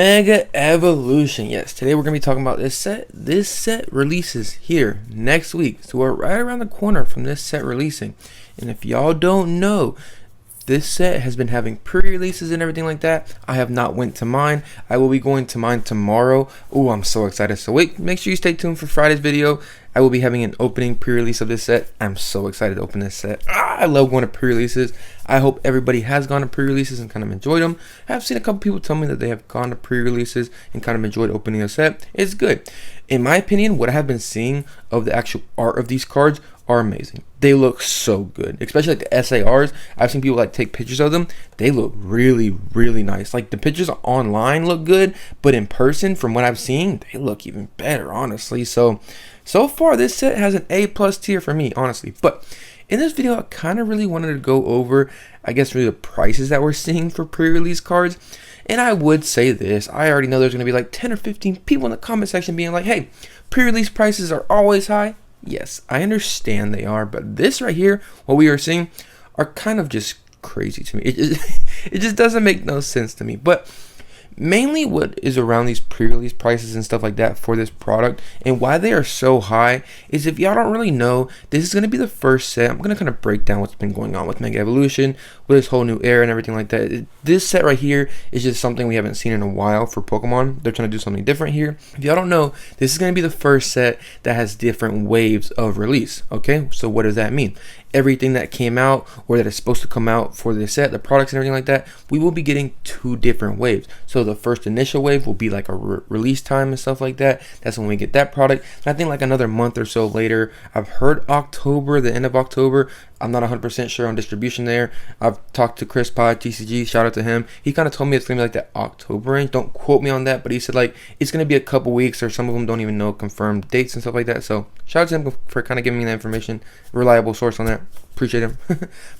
Mega Evolution. Yes, today we're going to be talking about this set. This set releases here next week. So we're right around the corner from this set releasing. And if y'all don't know, this set has been having pre-releases and everything like that. I have not went to mine. I will be going to mine tomorrow. Oh, I'm so excited. So wait, make sure you stay tuned for Friday's video. I will be having an opening pre-release of this set. I'm so excited to open this set. I love going to pre-releases. I hope everybody has gone to pre-releases and kind of enjoyed them. I've seen a couple people tell me that they have gone to pre-releases and kind of enjoyed opening a set. It's good. In my opinion, what I have been seeing of the actual art of these cards are amazing. They look so good, especially like the SARs. I've seen people like take pictures of them. They look really, really nice. Like the pictures online look good, but in person, from what I've seen, they look even better, honestly. So far this set has an A+ tier for me, honestly. But in this video, I kind of really wanted to go over, I guess, really the prices that we're seeing for pre-release cards. And I would say this, I already know there's going to be like 10 or 15 people in the comment section being like, hey, pre-release prices are always high. Yes, I understand they are, but this right here, what we are seeing, are kind of just crazy to me. It just doesn't make no sense to me. But mainly what is around these pre-release prices and stuff like that for this product and why they are so high is, if y'all don't really know, this is going to be the first set. I'm going to kind of break down what's been going on with Mega Evolution, with this whole new era and everything like that. This set right here is just something we haven't seen in a while for Pokemon. They're trying to do something different here. If y'all don't know, this is going to be the first set that has different waves of release. Okay, so what does that mean? Everything that came out or that is supposed to come out for this set, the products and everything like that, we will be getting 2 different waves. So the first initial wave will be like a release time and stuff like that. That's when we get that product. And I think like another month or so later, I've heard October, the end of October. I'm not 100% sure on distribution there. I've talked to Chris Pod, TCG, shout out to him. He kind of told me it's going to be like that October range. Don't quote me on that, but he said like it's going to be a couple weeks, or some of them don't even know confirmed dates and stuff like that. So shout out to him for kind of giving me that information. Reliable source on that. Appreciate him.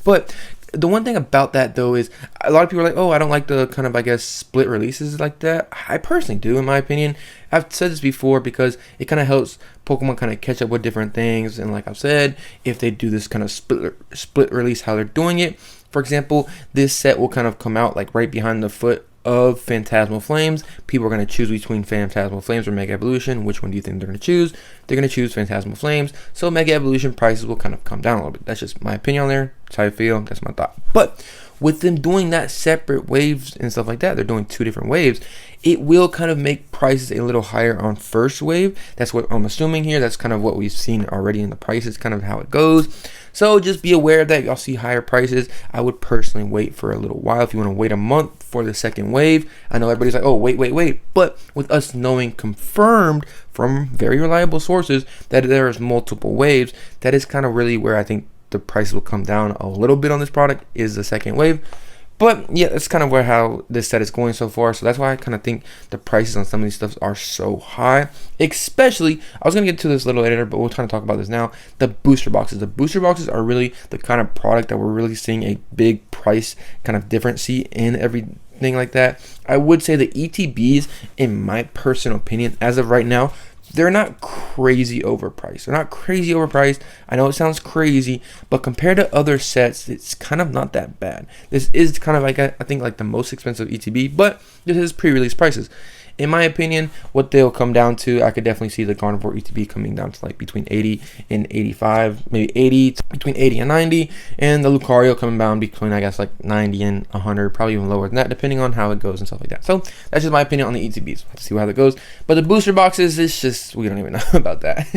But the one thing about that though is a lot of people are like, oh, I don't like the kind of, I guess, split releases like that. I personally do, in my opinion. I've said this before because it kind of helps Pokemon kind of catch up with different things. And like I've said, if they do this kind of split release, how they're doing it. For example, this set will kind of come out like right behind the foot of Phantasmal Flames. People are going to choose between Phantasmal Flames or Mega Evolution. Which one do you think they're going to choose? They're going to choose Phantasmal Flames. So Mega Evolution prices will kind of come down a little bit. That's just my opinion on there. That's how I feel. That's my thought. But with them doing that separate waves and stuff like that, they're doing 2 different waves. It will kind of make prices a little higher on first wave. That's what I'm assuming here. That's kind of what we've seen already in the prices, kind of how it goes. So just be aware of that. Y'all see higher prices. I would personally wait for a little while. If you want to wait a month for the second wave, I know everybody's like, oh, wait. But with us knowing confirmed from very reliable sources that there is multiple waves, that is kind of really where I think the prices will come down a little bit on this product, is the second wave. But yeah, that's kind of where how this set is going so far. So that's why I kind of think the prices on some of these stuff are so high. Especially, I was going to get to this a little later, but we'll kind of talk about this now. The booster boxes. The booster boxes are really the kind of product that we're really seeing a big price kind of difference in everything like that. I would say the ETBs, in my personal opinion, as of right now, they're not crazy overpriced. I know it sounds crazy, but compared to other sets, it's kind of not that bad. This is kind of like, I think, like the most expensive ETB, but this is pre-release prices. In my opinion, what they'll come down to, I could definitely see the Carnivore ETB coming down to like between 80 and 85, maybe 80, between 80 and 90, and the Lucario coming down between, I guess, like 90 and 100, probably even lower than that, depending on how it goes and stuff like that. So that's just my opinion on the ETBs. We'll have to see how that goes. But the booster boxes, it's just, we don't even know about that.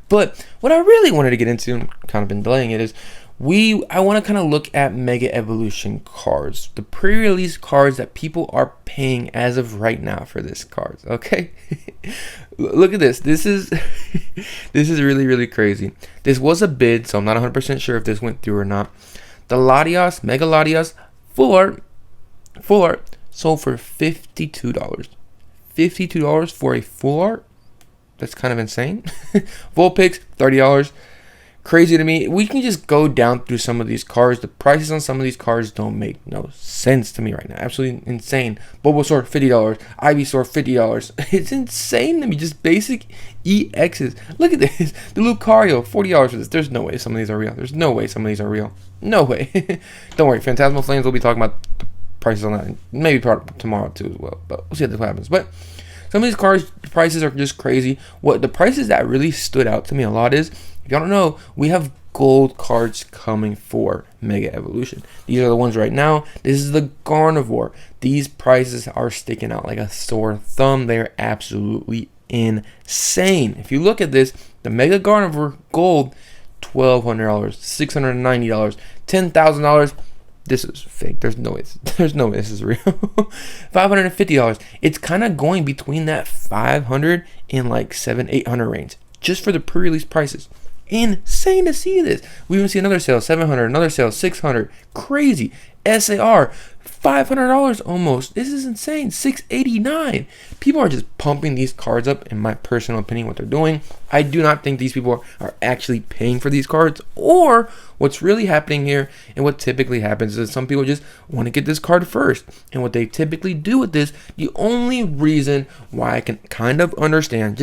But what I really wanted to get into, and kind of been delaying it, is I want to kind of look at Mega Evolution cards, the pre-release cards that people are paying as of right now for this cards. Okay, look at this. This is this is really, really crazy. This was a bid, so I'm not 100% sure if this went through or not. The Latios, Mega Latios, full art, sold for $52. $52 for a full art. That's kind of insane. Vulpix, $30. Crazy to me. We can just go down through some of these cards. The prices on some of these cards don't make no sense to me right now. Absolutely insane. Bulbasaur, $50. Ivysaur, $50. It's insane to me. Just basic EXs. Look at this. The Lucario, $40 for this. There's no way some of these are real. No way. Don't worry. Phantasmal Flames, we'll be talking about prices on that, and maybe probably tomorrow too as well. But we'll see what happens. But some of these cars prices are just crazy. What the prices that really stood out to me a lot is, if y'all don't know, we have gold cards coming for Mega Evolution. These are the ones right now. This is the Garnivore. These prices are sticking out like a sore thumb. They are absolutely insane. If you look at this, the Mega Garnivore Gold, $1,200, $690, $10,000. This is fake. There's no way this is real. $550. It's kind of going between that 500 and like 800 range just for the pre-release prices. Insane to see this. We even see another sale, 700, another sale, 600. Crazy. SAR, $500 almost. This is insane. $689. People are just pumping these cards up, in my personal opinion, what they're doing. I do not think these people are actually paying for these cards, or what's really happening here, and what typically happens is some people just want to get this card first. And what they typically do with this, the only reason why I can kind of understand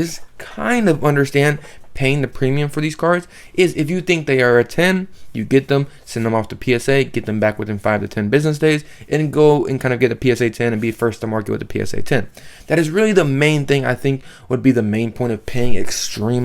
paying the premium for these cards is if you think they are a 10, you get them, send them off to PSA, get them back within 5 to 10 business days, and go and kind of get a PSA 10 and be first to market with a PSA 10. That is really the main thing I think would be the main point of paying extreme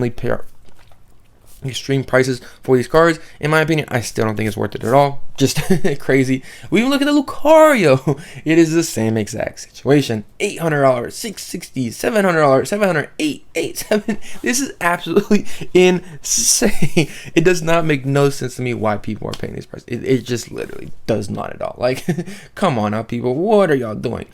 prices for these cards. In my opinion, I still don't think it's worth it at all. Just crazy. We even look at the Lucario. It is the same exact situation. $800, $660, $700, $700, $887. This is absolutely insane. It does not make no sense to me why people are paying these prices. It just literally does not at all. Like, come on now, people. What are y'all doing?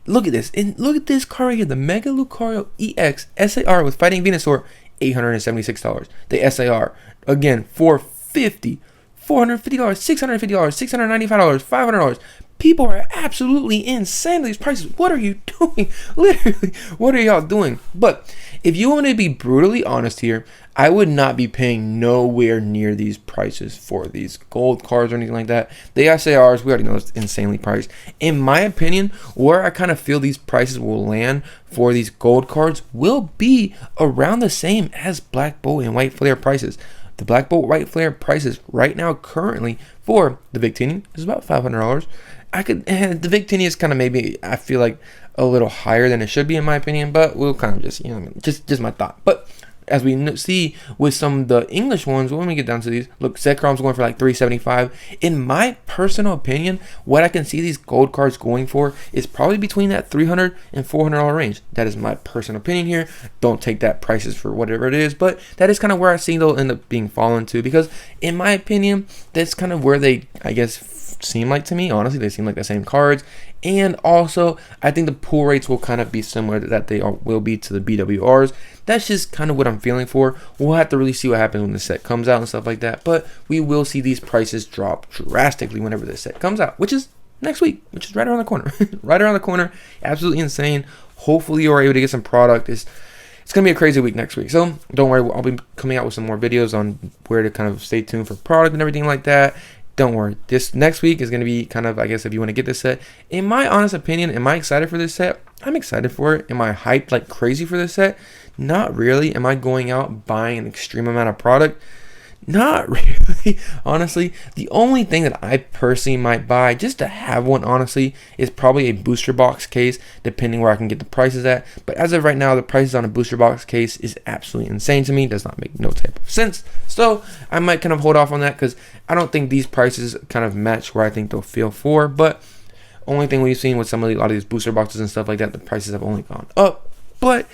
Look at this. And look at this card right here. The Mega Lucario EX SAR with Fighting Venusaur. $876. The SAR, again, $450, $450, $650, $695, $500. People are absolutely insane with these prices. What are you doing? Literally, what are y'all doing? But if you want to be brutally honest here, I would not be paying nowhere near these prices for these gold cards or anything like that. The SARs, we already know, it's insanely priced. In my opinion, where I kind of feel these prices will land for these gold cards will be around the same as Black Bolt and White Flare prices. The Black Bolt White Flare prices right now currently for the Victini is about $500. The Victini is kind of maybe, I feel like, a little higher than it should be in my opinion, but we'll kind of just, just my thought. But as we see with some of the English ones, when we get down to these, look, Zekrom's going for like $375. In my personal opinion, what I can see these gold cards going for is probably between that $300 and $400 range. That is my personal opinion here. Don't take that prices for whatever it is, but that is kind of where I see they'll end up being fallen to, because in my opinion, that's kind of where they, I guess, seem like to me. Honestly, they seem like the same cards. And also, I think the pull rates will kind of be similar to that will be to the BWRs. That's just kind of what I'm feeling for. We'll have to really see what happens when the set comes out and stuff like that. But we will see these prices drop drastically whenever the set comes out, which is next week, which is right around the corner. Right around the corner. Absolutely insane. Hopefully you're able to get some product. It's going to be a crazy week next week. So don't worry. I'll be coming out with some more videos on where to kind of stay tuned for product and everything like that. Don't worry. This next week is going to be kind of, I guess, if you want to get this set. In my honest opinion, am I excited for this set? I'm excited for it. Am I hyped like crazy for this set? Not really. Am I going out buying an extreme amount of product? Not really. Honestly, the only thing that I personally might buy just to have one, honestly, is probably a booster box case, depending where I can get the prices at. But as of right now, the prices on a booster box case is absolutely insane to me. It does not make no type of sense. So I might kind of hold off on that because I don't think these prices kind of match where I think they'll feel for. But only thing we've seen with a lot of these booster boxes and stuff like that, the prices have only gone up. But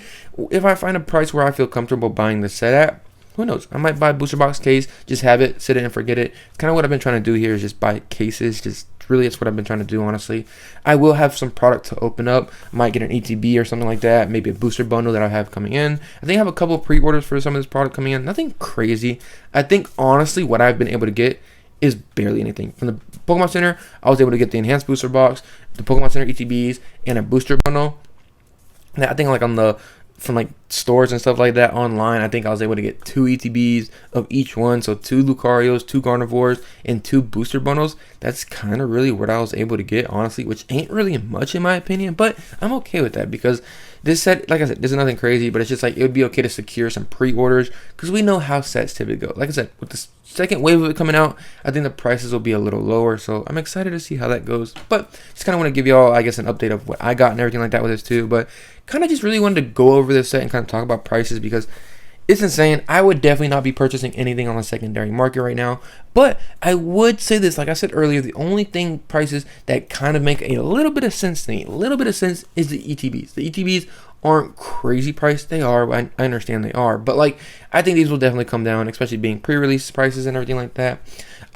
if I find a price where I feel comfortable buying the set at, who knows? I might buy a booster box case, just have it, sit it and forget it. It's kind of what I've been trying to do here, is just buy cases. Just really, it's what I've been trying to do, honestly. I will have some product to open up. Might get an ETB or something like that. Maybe a booster bundle that I have coming in. I think I have a couple of pre-orders for some of this product coming in. Nothing crazy. I think, honestly, what I've been able to get is barely anything. From the Pokemon Center, I was able to get the Enhanced Booster Box, the Pokemon Center ETBs, and a booster bundle. Now, I think from like stores and stuff like that online, I think I was able to get 2 ETBs of each one. So 2 Lucarios, 2 Garnivores, and 2 booster bundles. That's kind of really what I was able to get, honestly, which ain't really much in my opinion, but I'm okay with that because This set, like I said, this is nothing crazy, but it's just like it would be okay to secure some pre-orders because we know how sets typically go. Like I said, with the second wave of it coming out, I think the prices will be a little lower, so I'm excited to see how that goes. But just kind of want to give y'all, I guess, an update of what I got and everything like that with this too. But kind of just really wanted to go over this set and kind of talk about prices because it's insane. I would definitely not be purchasing anything on the secondary market right now. But I would say this, like I said earlier, the only thing prices that kind of make a little bit of sense to me, a little bit of sense, is the ETBs. The ETBs aren't crazy priced. They are, I understand they are. But like, I think these will definitely come down, especially being pre-release prices and everything like that.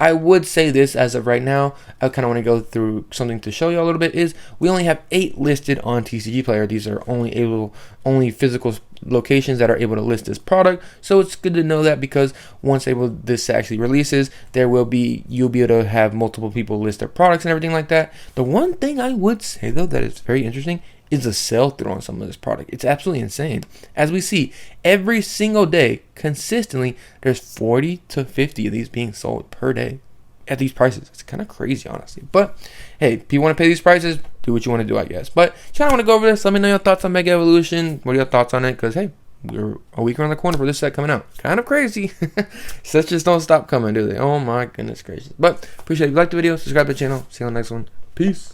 I would say this as of right now, I kind of want to go through something to show you a little bit, is we only have 8 listed on TCG Player. These are only physical locations that are able to list this product. So it's good to know that because once this actually releases, you'll be able to have multiple people list their products and everything like that. The one thing I would say though that is very interesting is the sell through on some of this product. It's absolutely insane. As we see every single day consistently, there's 40 to 50 of these being sold per day at these prices. It's kind of crazy, honestly. But hey, if you want to pay these prices, do what you want to do, I guess. But just want to go over this. Let me know your thoughts on Mega Evolution. What are your thoughts on it? Because hey, we're a week around the corner for this set coming out. Kind of crazy. Sets just don't stop coming, do they? Oh my goodness gracious. But appreciate it. If you liked the video, subscribe to the channel. See you on the next one. Peace.